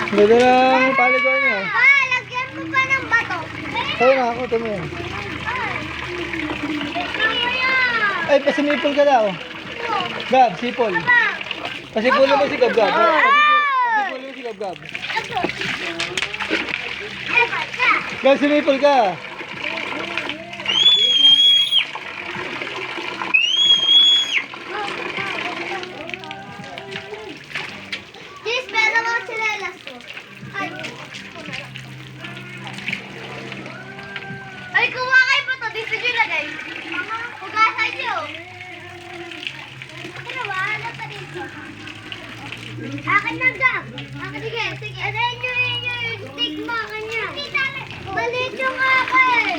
Ganda ng paliguan niya. Lagyan mo pa ng bato. Sa'yo na ako, ito mo yan. Ay, pasimipol ka daw. Gab, sipol. Pasipulin mo si Gab, Gab. Pasipulin mo si Gab, Gab. Gab, sumipol ka. Yes, pero mo sila last ko. Ay, kuha kayo pa to. Dito nyo lagay. Hugasan nyo. Pero wala pa dito. Akin na, Gab. Akin, sige, sige. Aray nyo yung stick mo, kanya. Maliit yung akin.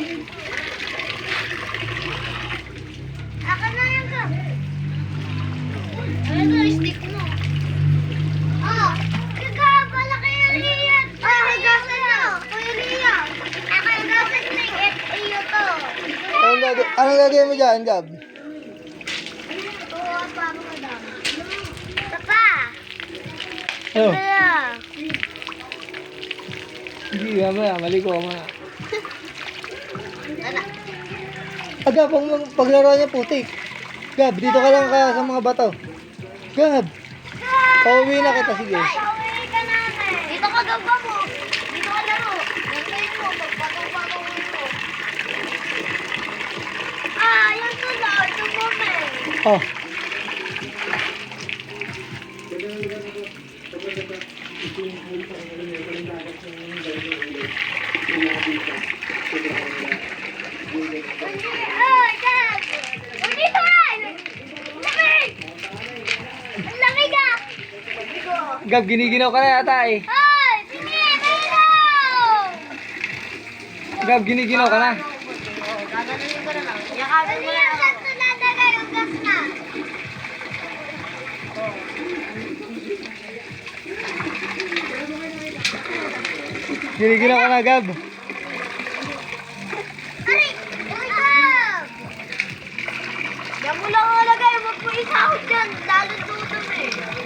Akin na yung Gab. Ano yung stick mo? Oh, Gab, malaki yung liyan. Hugasan nyo. Kuya liyan. Akin, hugasan nyo yung iyo to. Anong gagawin mo dyan, Gab? Tuwa pa ako, madam. Tapa. Ano? Kaya. Hindi, mamaya, maligo ka muna. Ano? Gab, ang paglaro niya putik. Gab, dito ka lang ka sa mga bato. Gab, pauwi na kita, sige. Pauwi ka namin. Dito ka gaba mo. Dito ka laro. Gantayin mo. Magpatong-patong mo. Yung sunod. Tumumay. Oh. Ay, Gab! Dito ay! Lamig! Ang lamig ah! Gab, giniginaw ka na yata eh. Ay! Sige! Dito! Gab, giniginaw ka na. Gaganunin ko na lang. Yakapin mo na ako. Saan ito nalagay yung gas na? Giniginaw ka na, Gab. Aray! Uy, Gab! Yan mo lang nalagay. Huwag mo isahod dyan. Lalo tutong eh.